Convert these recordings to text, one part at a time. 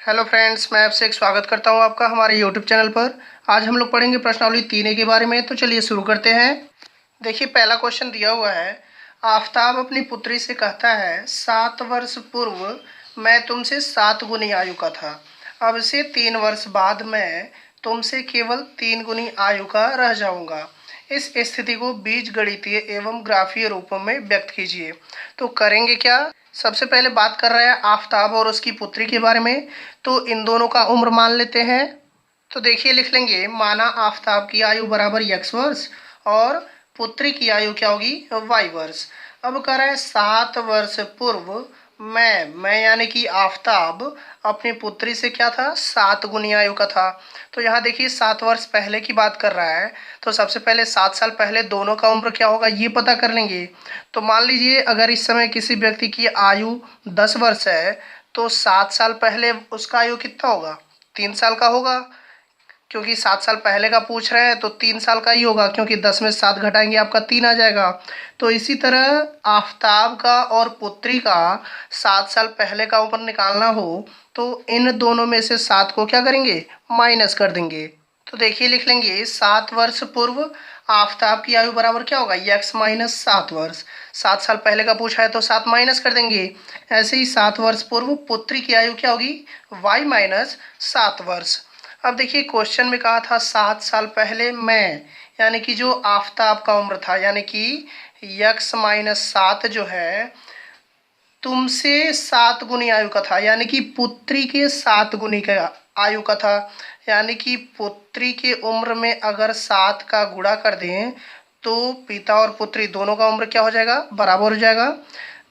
Hello friends, मैं आपसे एक स्वागत करता हूं आपका हमारे यूट्यूब चैनल पर। आज हम लोग पढ़ेंगे प्रश्नावली 3A के बारे में। तो चलिए शुरू करते हैं। देखिए, पहला क्वेश्चन दिया हुआ है। आफताब अपनी पुत्री से कहता है, 7 वर्ष पूर्व मैं तुमसे 7 गुनी आयु का था। अब से 3 वर्ष बाद मैं तुमसे केवल 3 गुनी आयु का रह जाऊंगा। इस स्थिति को बीजगणितीय एवं ग्राफीय रूपों में व्यक्त कीजिए। तो करेंगे क्या? सबसे पहले बात कर रहे हैं आफताब और उसकी पुत्री के बारे में। तो इन दोनों का उम्र मान लेते हैं। तो देखिए, लिख लेंगे, माना आफताब की आयु बराबर x वर्ष और पुत्री की आयु क्या होगी, y वर्ष। अब कह रहा है 7 वर्ष पूर्व मैं यानी कि आफताब अपनी पुत्री से क्या था, 7 गुनी आयु का था। तो यहाँ देखिए 7 वर्ष पहले की बात कर रहा है। तो सबसे पहले 7 साल पहले दोनों का उम्र क्या होगा ये पता कर लेंगे। तो मान लीजिए अगर इस समय किसी व्यक्ति की आयु 10 वर्ष है तो 7 साल पहले उसका आयु कितना होगा, 3 साल का होगा। क्योंकि 7 साल पहले का पूछ रहे हैं तो 3 साल का ही होगा, क्योंकि 10 में 7 घटाएंगे आपका 3 आ जाएगा। तो इसी तरह आफताब का और पुत्री का 7 साल पहले का उम्र निकालना हो तो इन दोनों में से 7 को क्या करेंगे, माइनस कर देंगे। तो देखिए, लिख लेंगे 7 वर्ष पूर्व आफताब की आयु बराबर क्या होगा, x माइनस 7 वर्ष। 7 साल पहले का पूछा है तो 7 माइनस कर देंगे। ऐसे ही 7 वर्ष पूर्व पुत्री की आयु क्या होगी, y माइनस 7 वर्ष। अब देखिए, क्वेश्चन में कहा था 7 साल पहले मैं, यानी कि जो आफताब का उम्र था, यानी कि x माइनस 7 जो है तुमसे 7 गुनी आयु का था, यानी कि पुत्री के 7 गुनी का आयु का था। यानी कि पुत्री के उम्र में अगर 7 का गुणा कर दें तो पिता और पुत्री दोनों का उम्र क्या हो जाएगा, बराबर हो जाएगा।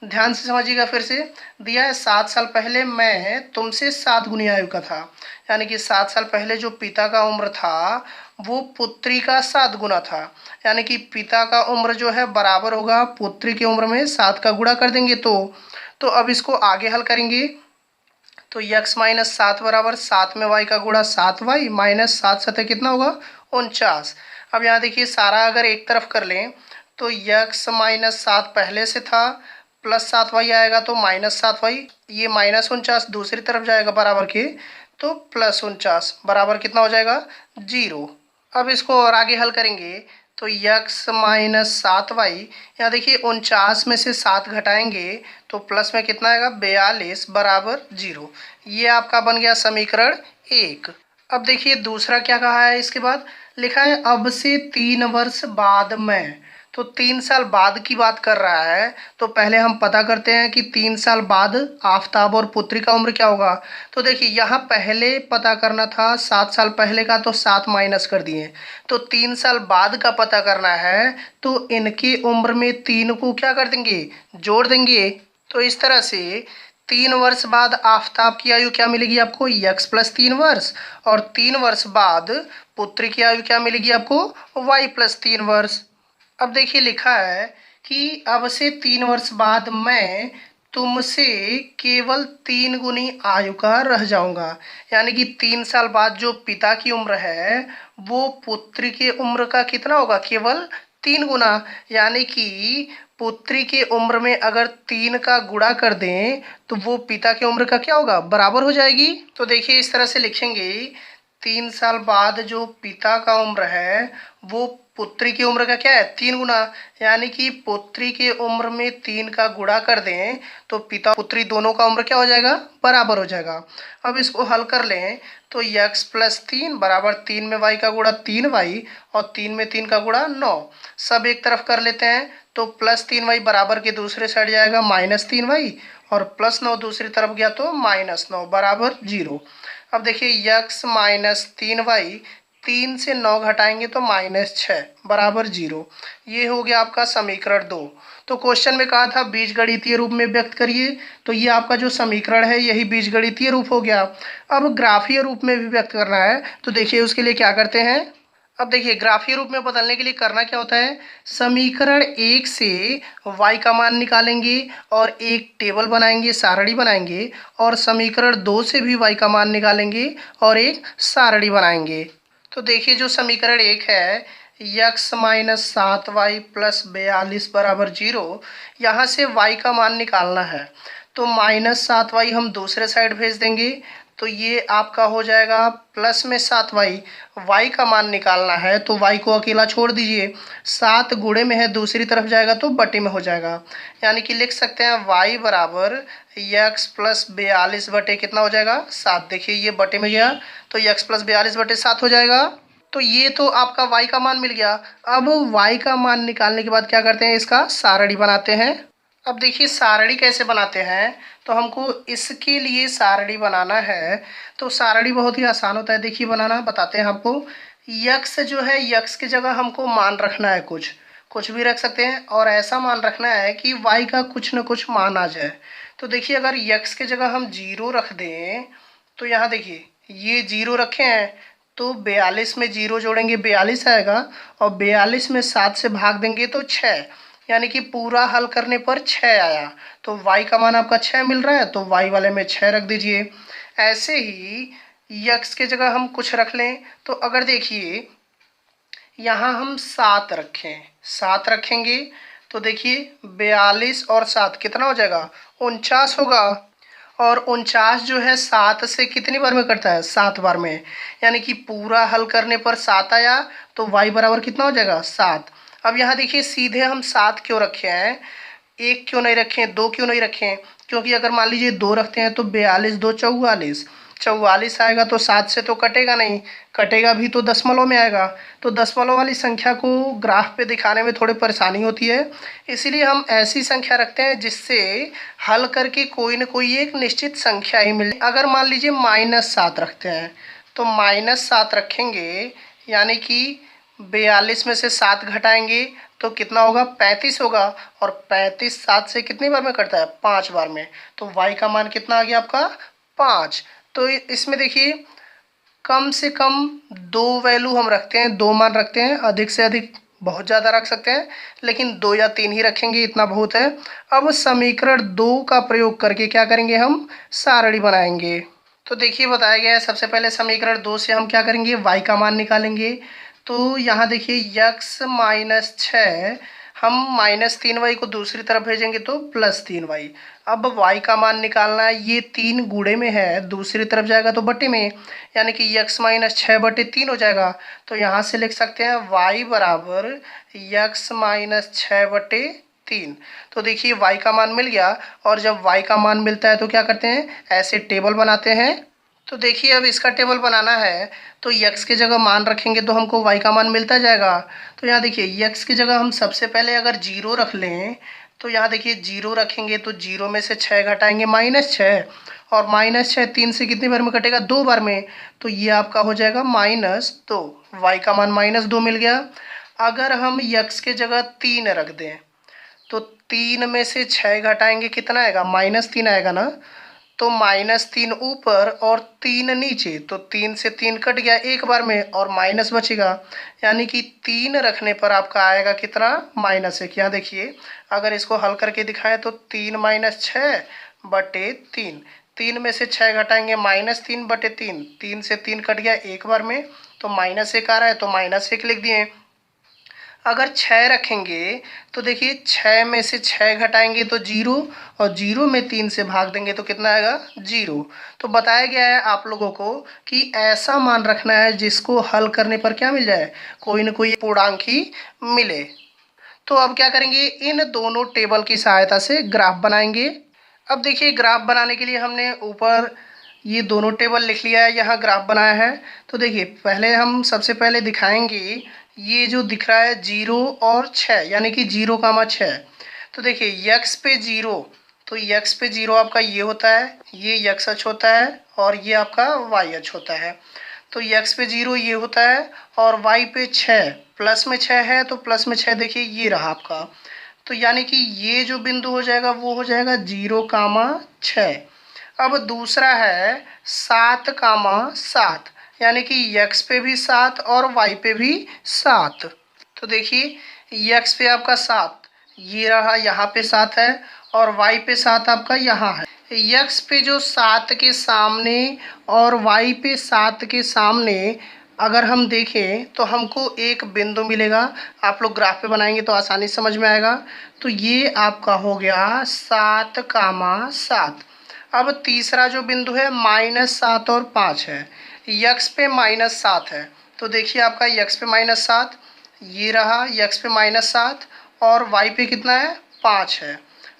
ध्यान से समझिएगा, फिर से दिया है 7 साल पहले मैं तुमसे 7 गुनी आयु का था, यानी कि 7 साल पहले जो पिता का उम्र था वो पुत्री का 7 गुना था। यानी कि पिता का उम्र जो है बराबर होगा पुत्री की उम्र में 7 का गुणा कर देंगे। तो अब इसको आगे हल करेंगे। तो x माइनस 7 बराबर 7 में y का गुणा 7y माइनस 7 सतह कितना होगा, 49। अब यहाँ देखिए, सारा अगर एक तरफ कर लें तो x माइनस 7 पहले से था, प्लस 7y आएगा तो माइनस 7y, ये माइनस 49 दूसरी तरफ जाएगा बराबर के, तो प्लस 49 बराबर कितना हो जाएगा, 0। अब इसको और आगे हल करेंगे तो x माइनस 7y, यहाँ देखिए 49 में से 7 घटाएंगे तो प्लस में कितना आएगा, 42 बराबर 0। ये आपका बन गया समीकरण 1। अब देखिए दूसरा क्या कहा है, इसके बाद लिखा है अब से 3 वर्ष बाद मैं। तो 3 साल बाद की बात कर रहा है। तो पहले हम पता करते हैं कि 3 साल बाद आफताब और पुत्री का उम्र क्या होगा। तो देखिए, यहाँ पहले पता करना था 7 साल पहले का, तो 7 माइनस कर दिए। तो 3 साल बाद का पता करना है तो इनकी उम्र में 3 को क्या कर देंगे, जोड़ देंगे। तो इस तरह से 3 वर्ष बाद आफताब की आयु क्या मिलेगी आपको, x प्लस 3 वर्ष, और 3 वर्ष बाद पुत्री की आयु क्या मिलेगी आपको, y प्लस 3 वर्ष। अब देखिए, लिखा है कि अब से 3 वर्ष बाद मैं तुमसे केवल 3 गुनी आयु का रह जाऊंगा। यानी कि 3 साल बाद जो पिता की उम्र है वो पुत्री के उम्र का कितना होगा, केवल 3 गुना। यानी कि पुत्री के उम्र में अगर 3 का गुणा कर दें तो वो पिता की उम्र का क्या होगा, बराबर हो जाएगी। तो देखिए, इस तरह से लिखेंगे, 3 साल बाद जो पिता का उम्र है वो पुत्री की उम्र का क्या है, 3 गुना। यानी कि पुत्री के उम्र में 3 का गुणा कर दें तो पिता पुत्री दोनों का उम्र क्या हो जाएगा, बराबर हो जाएगा। अब इसको हल कर लें तो x प्लस 3 बराबर 3 में y का गुणा 3y और 3 में 3 का गुणा 9। सब एक तरफ कर लेते हैं तो प्लस 3y बराबर के दूसरे साइड जाएगा माइनस 3y, और प्लस 9 दूसरी तरफ गया तो माइनस 9 बराबर 0। अब देखिए, x माइनस 3y, 3 से 9 घटाएंगे तो माइनस 6 बराबर 0। ये हो गया आपका समीकरण 2। तो क्वेश्चन में कहा था बीजगणितीय रूप में व्यक्त करिए, तो ये आपका जो समीकरण है यही बीजगणितीय रूप हो गया। अब ग्राफीय रूप में भी व्यक्त करना है, तो देखिए उसके लिए क्या करते हैं। अब देखिए, ग्राफीय रूप में बदलने के लिए करना क्या होता है, समीकरण 1 से y का मान निकालेंगे और एक टेबल बनाएंगे, सारणी बनाएंगे, और समीकरण 2 से भी y का मान निकालेंगे और एक सारणी बनाएंगे। तो देखिए, जो समीकरण 1 है, x माइनस 7y प्लस 42 बराबर 0, यहाँ से y का मान निकालना है। तो माइनस 7y हम दूसरे साइड भेज देंगे तो ये आपका हो जाएगा प्लस में 7y। y का मान निकालना है तो y को अकेला छोड़ दीजिए, 7 गुणे में है दूसरी तरफ जाएगा तो बटे में हो जाएगा। यानी कि लिख सकते हैं y बराबर x प्लस 42 बटे कितना हो जाएगा 7। देखिए ये बटे में गया तो x प्लस 42 बटे 7 हो जाएगा। तो ये तो आपका y का मान मिल गया। अब y का मान निकालने के बाद क्या करते हैं, इसका सारणी बनाते हैं। अब देखिए सारणी कैसे बनाते हैं, तो हमको इसके लिए सारणी बनाना है। तो सारणी बहुत ही आसान होता है, देखिए बनाना बताते हैं आपको। यक्स जो है, यक्स की जगह हमको मान रखना है, कुछ भी रख सकते हैं, और ऐसा मान रखना है कि वाई का कुछ न कुछ मान आ जाए। तो देखिए अगर यक्स की जगह हम 0 रख दें तो यहाँ देखिए ये 0 रखे हैं तो 42 में 0 जोड़ेंगे 42 आएगा, और 42 में 7 से भाग देंगे तो 6, यानी कि पूरा हल करने पर 6 आया। तो y का मान आपका 6 मिल रहा है तो y वाले में 6 रख दीजिए। ऐसे ही यक्स के जगह हम कुछ रख लें, तो अगर देखिए यहाँ हम 7 रखें, 7 रखेंगे तो देखिए 42 और 7 कितना हो जाएगा 49 होगा। और 49 जो है 7 से कितनी बार में कटता है 7 बार में, यानी कि पूरा हल करने पर 7 आया तो y बराबर कितना हो जाएगा 7। अब यहाँ देखिए सीधे हम 7 क्यों रखे हैं, 1 क्यों नहीं रखें, 2 क्यों नहीं रखें, क्योंकि अगर मान लीजिए 2 रखते हैं तो 42 2 44, 44 आएगा तो 7 से तो कटेगा नहीं, कटेगा भी तो दशमलव में आएगा। तो दशमलव वाली संख्या को ग्राफ पे दिखाने में थोड़ी परेशानी होती है, इसीलिए हम ऐसी संख्या रखते हैं जिससे हल करके कोई न कोई एक निश्चित संख्या ही मिले। अगर मान लीजिए -7 रखते हैं तो -7 रखेंगे, यानी कि 42 में से 7 घटाएंगे तो कितना होगा 35 होगा, और 35 7 से कितनी बार में कटता है 5 बार में। तो y का मान कितना आ गया आपका 5। तो इसमें देखिए कम से कम 2 वैल्यू हम रखते हैं, 2 मान रखते हैं, अधिक से अधिक बहुत ज़्यादा रख सकते हैं, लेकिन 2 या 3 ही रखेंगे, इतना बहुत है। अब समीकरण 2 का प्रयोग करके क्या करेंगे, हम सारणी बनाएंगे। तो देखिए बताया गया है, सबसे पहले समीकरण 2 से हम क्या करेंगे y का मान निकालेंगे। तो यहाँ देखिए x माइनस 6, हम -3y को दूसरी तरफ भेजेंगे तो +3y। अब y का मान निकालना है, ये 3 गुणे में है दूसरी तरफ जाएगा तो बटे में, यानी कि x माइनस 6 बटे 3 हो जाएगा। तो यहाँ से लिख सकते हैं y बराबर x माइनस 6 बटे 3। तो देखिए y का मान मिल गया, और जब y का मान मिलता है तो क्या करते हैं, ऐसे टेबल बनाते हैं। तो देखिए अब इसका टेबल बनाना है तो x की जगह मान रखेंगे तो हमको y का मान मिलता जाएगा। तो यहाँ देखिए x की जगह हम सबसे पहले अगर 0 रख लें तो यहाँ देखिए 0 रखेंगे तो 0 में से 6 घटाएंगे -6, और -6 3 से कितनी बार में कटेगा 2 बार में, तो ये आपका हो जाएगा -2। y का मान -2 मिल गया। अगर हम x की जगह 3 रख दें तो 3 में से 6 घटाएंगे कितना आएगा -3 आएगा ना, तो -3 ऊपर और 3 नीचे, तो 3 से 3 कट गया एक बार में और माइनस बचेगा, यानी कि 3 रखने पर आपका आएगा कितना -1। यहाँ देखिए अगर इसको हल करके दिखाएं तो 3 - 6 बटे 3, 3 में से 6 घटाएंगे -3 बटे 3, 3 से 3 कट गया एक बार में तो -1 आ रहा है तो -1 लिख दिए। अगर 6 रखेंगे तो देखिए 6 में से 6 घटाएंगे तो 0, और 0 में 3 से भाग देंगे तो कितना आएगा 0। तो बताया गया है आप लोगों को कि ऐसा मान रखना है जिसको हल करने पर क्या मिल जाए, कोई न कोई पूर्णांक ही मिले। तो अब क्या करेंगे, इन दोनों टेबल की सहायता से ग्राफ बनाएंगे। अब देखिए ग्राफ बनाने के लिए हमने ऊपर ये दोनों टेबल लिख लिया है, यहाँ ग्राफ बनाया है। तो देखिए पहले हम सबसे पहले दिखाएंगे ये जो दिख रहा है 0 और 6, यानी कि 0,6। तो देखिए x पे 0, तो x पे 0 आपका ये होता है, ये x अक्ष होता है, और ये आपका y अक्ष होता है। तो x पे 0 ये होता है, और y पे 6, प्लस में 6 है तो प्लस में 6 देखिए ये रहा आपका। तो यानी कि ये जो बिंदु हो जाएगा वो हो जाएगा 0,6। अब दूसरा है 7,7, यानी कि x पे भी 7 और y पे भी 7। तो देखिए x पे आपका 7 ये रहा, यहाँ पे 7 है, और y पे 7 आपका यहाँ है। x पे जो 7 के सामने और y पे 7 के सामने अगर हम देखें तो हमको एक बिंदु मिलेगा। आप लोग ग्राफ पे बनाएंगे तो आसानी समझ में आएगा। तो ये आपका हो गया 7,7। अब तीसरा जो बिंदु है -7 और 5 है, यक्स पे -7 है, तो देखिए आपका यक्स पे -7 ये रहा, यक्स पे -7 और वाई पे कितना है 5 है।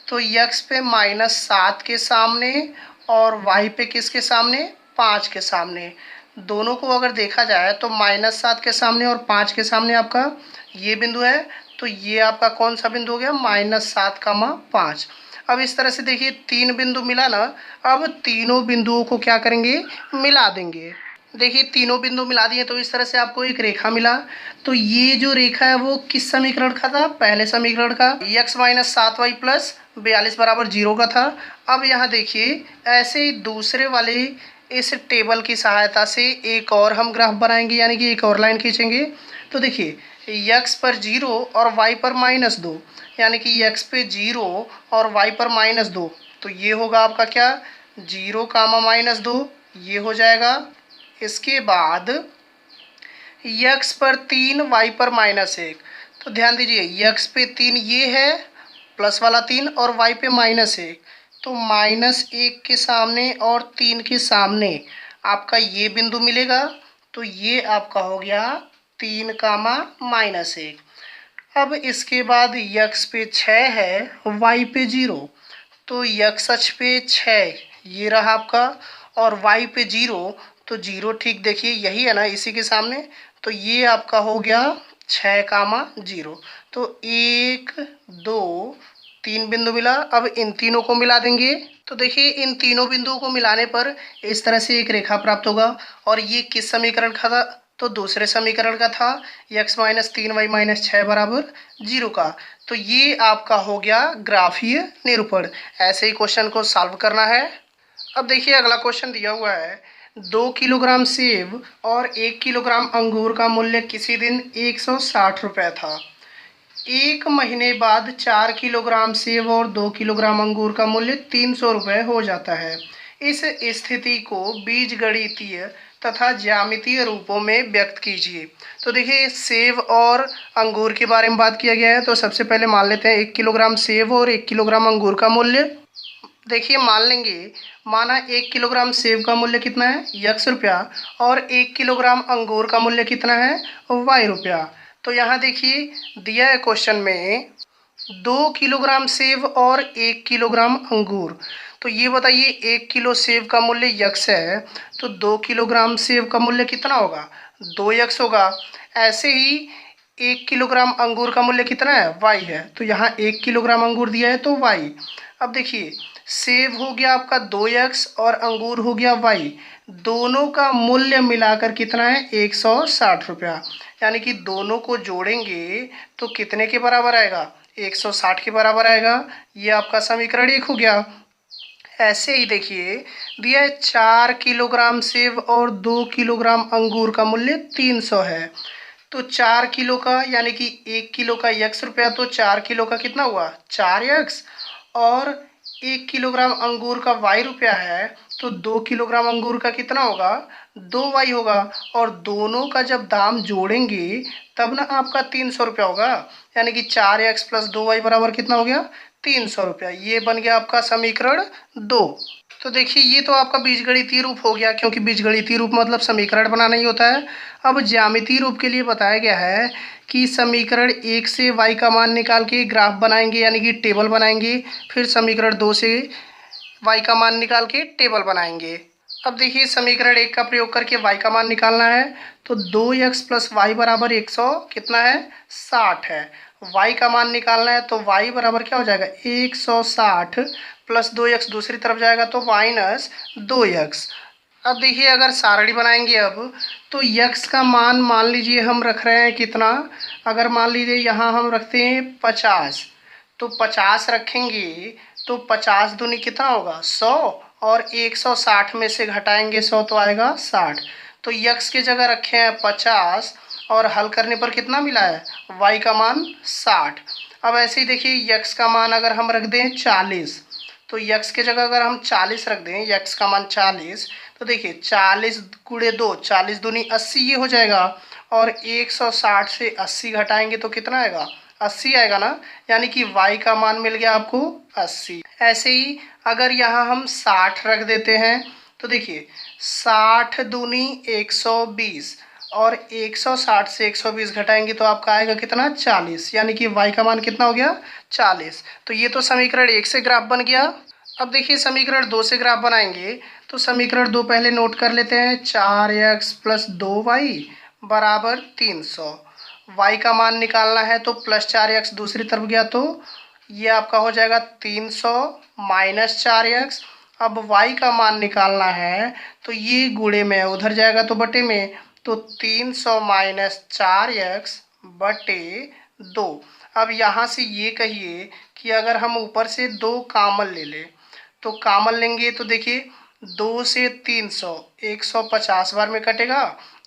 तो यक्स पे -7 के सामने और वाई पे किसके सामने 5 के सामने, दोनों को अगर देखा जाए तो -7 के सामने और 5 के सामने आपका ये बिंदु है, तो ये आपका कौन सा बिंदु हो गया -7, 5। अब इस तरह से देखिए 3 बिंदु मिला ना, अब तीनों बिंदुओं को क्या करेंगे मिला देंगे। देखिए तीनों बिंदु मिला दिए तो इस तरह से आपको एक रेखा मिला। तो ये जो रेखा है वो किस समीकरण का था, पहले समीकरण का, x - 7y + 42 = 0 का था। अब यहाँ देखिए ऐसे ही दूसरे वाले इस टेबल की सहायता से एक और हम ग्राफ बनाएंगे, यानी कि एक और लाइन खींचेंगे। तो देखिए x पर 0 और y पर -2, यानी कि x पे 0 और y पर -2, तो ये होगा आपका क्या 0, -2 ये हो जाएगा। इसके बाद x पर 3 y पर -1, तो ध्यान दीजिए x पे 3 ये है प्लस वाला 3 और y पे -1, तो -1 के सामने और 3 के सामने आपका ये बिंदु मिलेगा। तो ये आपका हो गया 3, -1। अब इसके बाद x पे 6 है, y पे 0, तो x अक्ष पे 6 ये रहा आपका और y पे 0, तो 0 ठीक देखिए यही है ना इसी के सामने, तो ये आपका हो गया 6, 0। तो 1, 2, 3 बिंदु मिला। अब इन तीनों को मिला देंगे, तो देखिए इन तीनों बिंदुओं को मिलाने पर इस तरह से एक रेखा प्राप्त होगा। और ये किस समीकरण का था, तो दूसरे समीकरण का था, x - 3y - 6 = 0 का। तो ये आपका हो गया ग्राफीय निरूपण। ऐसे ही क्वेश्चन को सॉल्व करना है। अब देखिए अगला क्वेश्चन दिया हुआ है, 2 किलोग्राम सेब और 1 किलोग्राम अंगूर का मूल्य किसी दिन 160 रुपये था। 1 महीने बाद 4 किलोग्राम सेब और 2 किलोग्राम अंगूर का मूल्य 300 रुपये हो जाता है। इस स्थिति को बीजगणितीय तथा ज्यामितीय रूपों में व्यक्त कीजिए। तो देखिए सेब और अंगूर के बारे में बात किया गया है, तो सबसे पहले मान लेते हैं 1 किलोग्राम सेब और 1 किलोग्राम अंगूर का मूल्य। देखिए मान लेंगे, माना 1 किलोग्राम सेब का मूल्य कितना है x रुपया और 1 किलोग्राम अंगूर का मूल्य कितना है y रुपया। तो यहाँ देखिए दिया है क्वेश्चन में 2 किलोग्राम सेब और 1 किलोग्राम अंगूर। तो ये बताइए 1 किलो सेब का मूल्य x है, तो 2 किलोग्राम सेब का मूल्य कितना होगा 2x होगा। ऐसे ही 1 किलोग्राम अंगूर का मूल्य कितना है y है, तो यहाँ 1 किलोग्राम अंगूर दिया है तो y। अब देखिए सेब हो गया आपका 2x और अंगूर हो गया y, दोनों का मूल्य मिलाकर कितना है 160 रुपया, यानी कि दोनों को जोड़ेंगे तो कितने के बराबर आएगा 160 के बराबर आएगा। ये आपका समीकरण 1 हो गया। ऐसे ही देखिए दिया है 4 किलोग्राम सेब और 2 किलोग्राम अंगूर का मूल्य 300 है। तो 4 किलो का यानी कि 1 किलो का x रुपया, तो 4 किलो का कितना हुआ 4x, और 1 किलोग्राम अंगूर का y रुपया है, तो 2 किलोग्राम अंगूर का कितना होगा 2y होगा। और दोनों का जब दाम जोड़ेंगे तब ना आपका 300 रुपया होगा, यानी कि 4x + 2y बराबर कितना हो गया 300 रुपया। ये बन गया आपका समीकरण 2। तो देखिए ये तो आपका बीजगणितीय रूप हो गया, क्योंकि बीजगणितीय रूप मतलब समीकरण बनाना ही होता है। अब ज्यामितीय रूप के लिए बताया गया है कि समीकरण 1 से y का मान निकाल के ग्राफ बनाएंगे, यानी कि टेबल बनाएंगे, फिर समीकरण 2 से y का मान निकाल के टेबल बनाएंगे। अब देखिए समीकरण 1 का प्रयोग करके y का मान निकालना है, तो 2x + y = 100 कितना है 60 है। y का मान निकालना है तो y बराबर क्या हो जाएगा 160 + 2x दूसरी तरफ जाएगा तो -2x। अब देखिए अगर सारणी बनाएंगे अब, तो x का मान मान लीजिए हम रख रहे हैं कितना, अगर मान लीजिए यहाँ हम रखते हैं 50, तो 50 रखेंगे तो 50 दूनी कितना होगा 100, और 160 में से घटाएंगे 100 तो आएगा 60। तो x की जगह रखे हैं 50 और हल करने पर कितना मिला है y का मान 60। अब ऐसे ही देखिए x का मान अगर हम रख दें 40, तो x की जगह अगर हम 40 रख दें, x का मान 40, तो देखिए 40 × 2 40 दूनी 80 ये हो जाएगा, और 160 से 80 घटाएंगे तो कितना आएगा 80 आएगा ना, यानी कि y का मान मिल गया आपको 80। ऐसे ही अगर यहाँ हम 60 रख देते हैं तो देखिए 60 दूनी 120 और 160 से 120 घटाएंगे तो आपका आएगा कितना 40, यानी कि y का मान कितना हो गया 40। तो ये तो समीकरण 1 से ग्राफ बन गया। अब देखिए समीकरण 2 से ग्राफ बनाएंगे तो समीकरण 2 पहले नोट कर लेते हैं। 4x + 2y बराबर 300। y का मान निकालना है तो +4x दूसरी तरफ गया तो ये आपका हो जाएगा 300 - 4x। अब y का मान निकालना है तो ये गुणे में उधर जाएगा तो बटे में, तो 300 - 4x बटे 2। अब यहाँ से ये कहिए कि अगर हम ऊपर से 2 कॉमन ले लें तो कॉमन लेंगे तो देखिए 2 से 300 150 बार में कटेगा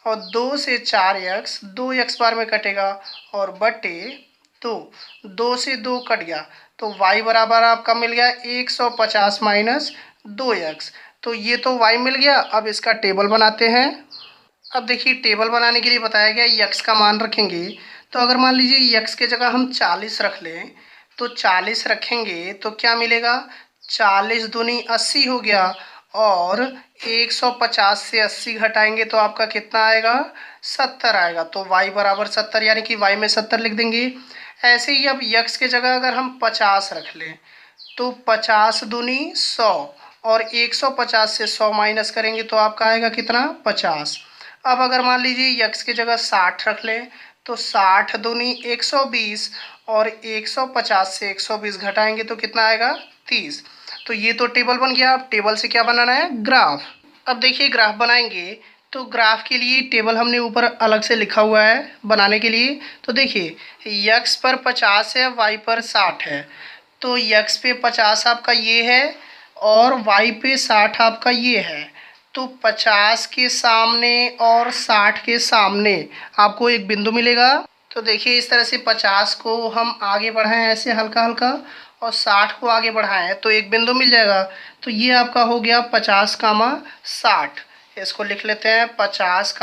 और 2 से 4x 2x बार में कटेगा और बटे 2 से 2 कट गया तो y बराबर आपका मिल गया 150 - 2x। तो ये तो y मिल गया। अब इसका टेबल बनाते हैं। अब देखिए टेबल बनाने के लिए बताया गया x का मान रखेंगे। तो अगर मान लीजिए x के जगह हम 40 रख लें तो 40 रखेंगे तो क्या मिलेगा, 40 दूनी 80 हो गया और 150 से 80 घटाएंगे तो आपका कितना आएगा 70 आएगा। तो y बराबर 70, यानी कि y में 70 लिख देंगे। ऐसे ही अब x के जगह अगर हम 50 रख लें तो 50 दूनी 100 और 150 से 100 माइनस करेंगे तो आपका आएगा कितना 50। अब अगर मान लीजिए x की जगह 60 रख लें तो 60 दूनी 120 और 150 से 120 घटाएंगे तो कितना आएगा 30। तो ये तो टेबल बन गया। अब टेबल से क्या बनाना है, ग्राफ। अब देखिए ग्राफ बनाएंगे तो ग्राफ के लिए टेबल हमने ऊपर अलग से लिखा हुआ है बनाने के लिए। तो देखिए x पर 50 है, y पर 60 है। तो x पे 50 आपका ये है और y पे 60 आपका ये है। तो 50 के सामने और 60 के सामने आपको एक बिंदु मिलेगा। तो देखिए इस तरह से 50 को हम आगे बढ़ाएं ऐसे हल्का हल्का और 60 को आगे बढ़ाएं तो एक बिंदु मिल जाएगा। तो ये आपका हो गया 50, 60। इसको लिख लेते हैं 50,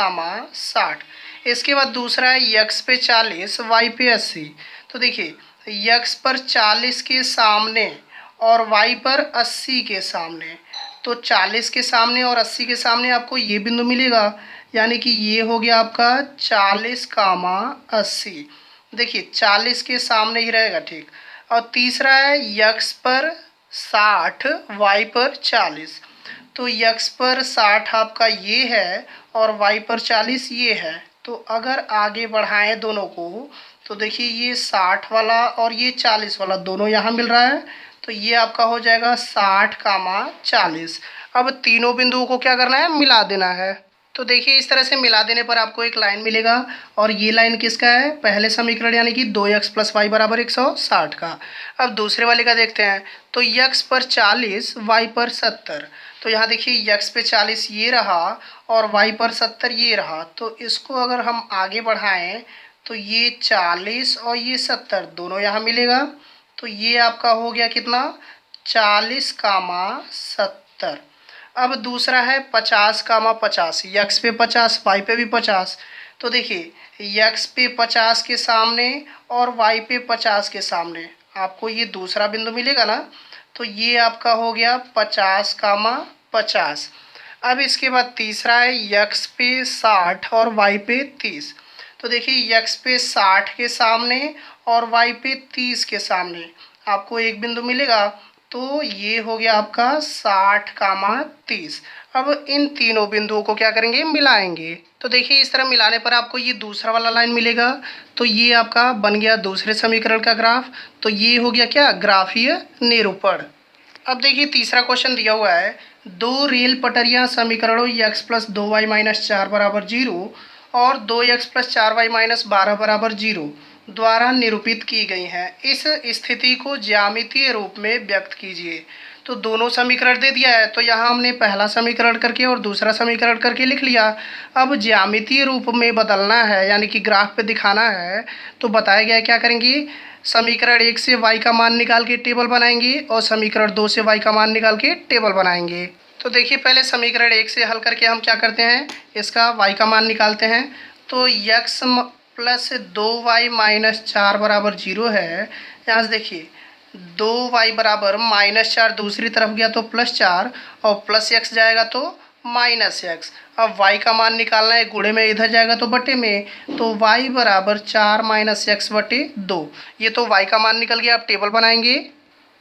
60। इसके बाद दूसरा है x पे 40 y पे 80। तो देखिए x पर 40 के सामने और y पर 80 के सामने, तो 40 के सामने और 80 के सामने आपको ये बिंदु मिलेगा, यानी कि ये हो गया आपका 40, 80। देखिए 40 के सामने ही रहेगा, ठीक। और तीसरा है x पर 60 y पर 40। तो x पर 60 आपका ये है और y पर 40 ये है। तो अगर आगे बढ़ाएं दोनों को तो देखिए ये 60 वाला और ये 40 वाला दोनों यहाँ मिल रहा है। तो ये आपका हो जाएगा 60, 40। अब तीनों बिंदुओं को क्या करना है, मिला देना है। तो देखिए इस तरह से मिला देने पर आपको एक लाइन मिलेगा और ये लाइन किसका है, पहले समीकरण यानी कि 2x + y बराबर 160 का। अब दूसरे वाले का देखते हैं। तो x पर 40 y पर 70। तो यहाँ देखिए x पे 40 ये रहा और y पर 70 ये रहा। तो इसको अगर हम आगे बढ़ाएं तो ये 40 और ये 70 दोनों यहाँ मिलेगा। तो ये आपका हो गया कितना 40, 70। अब दूसरा है 50, 50। x पे 50 y पे भी 50। तो देखिए x पे 50 के सामने और y पे 50 के सामने आपको ये दूसरा बिंदु मिलेगा ना। तो ये आपका हो गया 50, 50। अब इसके बाद तीसरा है x पे 60 और y पे 30। तो देखिए x पे 60 के सामने और y पे 30 के सामने आपको एक बिंदु मिलेगा। तो ये हो गया आपका 60, 30। अब इन तीनों बिंदुओं को क्या करेंगे, मिलाएंगे। तो देखिए इस तरह मिलाने पर आपको ये दूसरा वाला लाइन मिलेगा। तो ये आपका बन गया दूसरे समीकरण का ग्राफ। तो ये हो गया क्या, ग्राफीय निरूपण। अब देखिए तीसरा क्वेश्चन दिया हुआ है, दो रेल पटरियां समीकरणों x + 2y - 4 बराबर 0 और 2x + 4y - 12 बराबर 0 द्वारा निरूपित की गई हैं। इस स्थिति को ज्यामितीय रूप में व्यक्त कीजिए। तो दोनों समीकरण दे दिया है। तो यहाँ हमने पहला समीकरण करके और दूसरा समीकरण करके लिख लिया। अब ज्यामितीय रूप में बदलना है, यानी कि ग्राफ पे दिखाना है। तो बताया गया है क्या करेंगे, समीकरण 1 से y का मान निकाल के टेबल बनाएंगे और समीकरण 2 से y का मान निकाल के टेबल बनाएंगे। तो देखिए पहले समीकरण 1 से हल करके हम क्या करते हैं, इसका y का मान निकालते हैं। तो x प्लस 2y माइनस 4 बराबर 0 है। यहाँ से देखिए 2y बराबर -4 दूसरी तरफ गया तो +4 और प्लस x जाएगा तो -x। अब y का मान निकालना है, गुणे में इधर जाएगा तो बटे में, तो y बराबर 4 - x बटे 2। ये तो y का मान निकल गया। अब टेबल बनाएंगे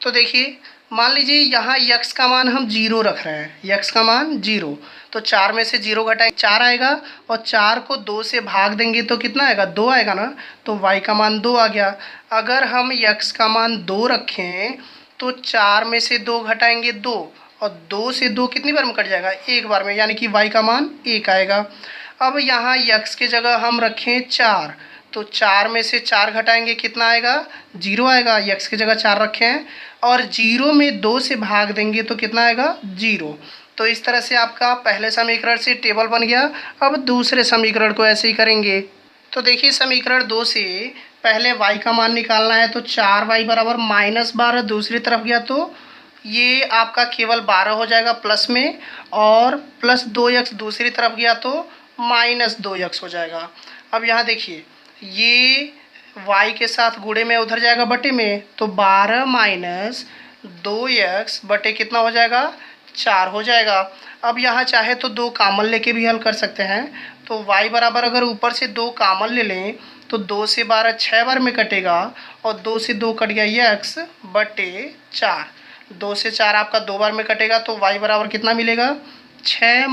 तो देखिए मान लीजिए यहाँ x का मान हम 0 रख रहे हैं, x का मान 0, तो 4 में से 0 घटाएंगे 4 आएगा और 4 को 2 से भाग देंगे तो कितना आएगा, 2 आएगा ना, तो y का मान 2 आ गया। अगर हम x का मान 2 रखें तो 4 में से 2 घटाएंगे 2 और 2 से 2 कितनी बार में कट जाएगा, एक बार में, यानी कि y का मान 1 आएगा। अब यहाँ x के जगह हम रखें 4, तो 4 में से 4 घटाएंगे कितना आएगा, 0 आएगा। x की जगह 4 रखे हैं और 0 में 2 से भाग देंगे तो कितना आएगा, 0। तो इस तरह से आपका पहले समीकरण से टेबल बन गया। अब दूसरे समीकरण को ऐसे ही करेंगे। तो देखिए समीकरण 2 से पहले y का मान निकालना है, तो 4y बराबर -12 दूसरी तरफ गया तो ये आपका केवल 12 हो जाएगा प्लस में, और प्लस 2x दूसरी तरफ गया तो -2x हो जाएगा। अब यहाँ देखिए ये y के साथ गुणे में उधर जाएगा बटे में, तो 12 - 2x बटे कितना हो जाएगा, 4 हो जाएगा। अब यहाँ चाहे तो 2 कामन लेके भी हल कर सकते हैं। तो y बराबर अगर ऊपर से 2 कामन ले लें तो 2 से 12 6 बार में कटेगा और 2 से 2 कट गया x बटे 4। 2 से 4 आपका 2 बार में कटेगा तो y बराबर कितना मिलेगा, 6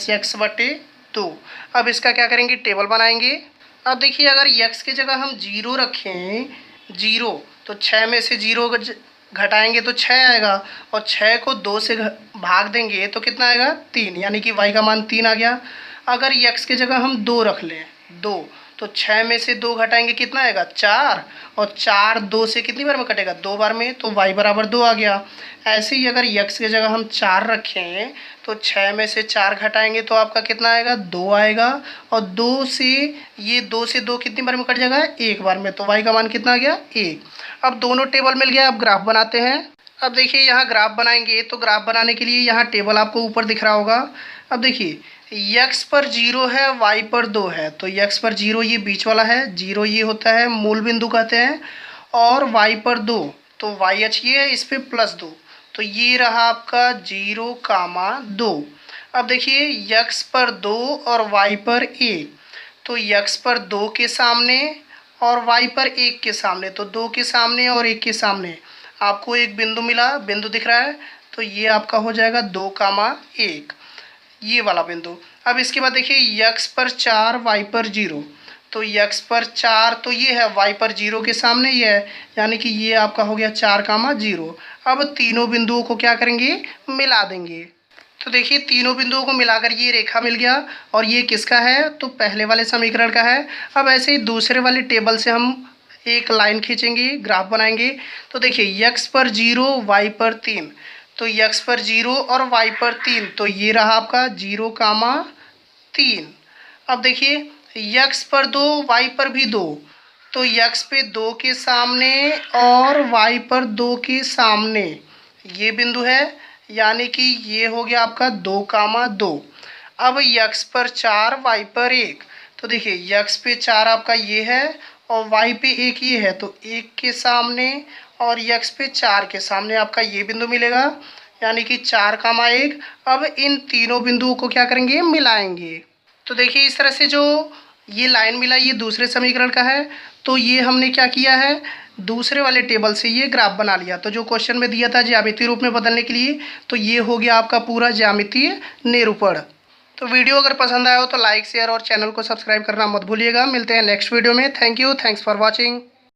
- x बटे 2। अब इसका क्या करेंगे, टेबल बनाएंगे। अब देखिए अगर x की जगह हम 0 रखें, 0, तो 6 में से 0 घटाएंगे तो 6 आएगा और 6 को 2 से भाग देंगे तो कितना आएगा, 3, यानी कि y का मान 3 आ गया। अगर x की जगह हम 2 रख लें, 2, तो 6 में से 2 घटाएंगे कितना आएगा, 4, और 4 2 से कितनी बार में कटेगा, 2 बार में, तो y बराबर 2 आ गया। ऐसे ही अगर x की जगह हम 4 रखें तो 6 में से 4 घटाएंगे तो आपका कितना आएगा, 2 आएगा, और 2 से 2 कितनी बार में कट जाएगा, एक बार में, तो y का मान कितना आ गया, 1। अब दोनों टेबल मिल गया। अब ग्राफ बनाते हैं। अब देखिए यहाँ ग्राफ बनाएंगे तो ग्राफ बनाने के लिए यहाँ टेबल आपको ऊपर दिख रहा होगा। अब देखिए x पर 0 है, y पर 2 है, तो x पर 0 ये बीच वाला है, 0 ये होता है मूल बिंदु कहते हैं, और y पर 2, तो y अक्ष ये है, इस पर +2, तो ये रहा आपका 0, 2। अब देखिए x पर 2 और y पर 1, तो x पर 2 के सामने और y पर 1 के सामने, तो 2 के सामने और 1 के सामने आपको एक बिंदु मिला, बिंदु दिख रहा है, तो ये आपका हो जाएगा 2, 1, ये वाला बिंदु। अब इसके बाद देखिए x पर 4 y पर 0, तो x पर 4 तो ये है, y पर 0 के सामने ये है, यानी कि ये आपका हो गया 4, 0। अब तीनों बिंदुओं को क्या करेंगे, मिला देंगे। तो देखिए तीनों बिंदुओं को मिलाकर ये रेखा मिल गया, और ये किसका है, तो पहले वाले समीकरण का है। अब ऐसे ही दूसरे वाले टेबल से हम एक लाइन खींचेंगे, ग्राफ बनाएंगे। तो देखिए x पर 0 y पर 3, तो x पर 0 और y पर 3, तो ये रहा आपका 0, 3। अब देखिए x पर 2 y पर भी 2, तो x पे 2 के सामने और y पर 2 के सामने ये बिंदु है, यानी कि ये हो गया आपका 2, 2। अब x पर 4 y पर 1, तो देखिए x पे 4 आपका ये है और y पे 1 ये है, तो 1 के सामने और x पे 4 के सामने आपका ये बिंदु मिलेगा, यानी कि 4, 1। अब इन तीनों बिंदुओं को क्या करेंगे, मिलाएंगे। तो देखिए इस तरह से जो ये लाइन मिला ये दूसरे समीकरण का है, तो ये हमने क्या किया है, दूसरे वाले टेबल से ये ग्राफ बना लिया। तो जो क्वेश्चन में दिया था ज्यामितीय रूप में बदलने के लिए, तो ये हो गया आपका पूरा ज्यामितीय निरूपण। तो वीडियो अगर पसंद आया हो तो लाइक, शेयर और चैनल को सब्सक्राइब करना मत भूलिएगा। मिलते हैं नेक्स्ट वीडियो में। Thank you, thanks for watching.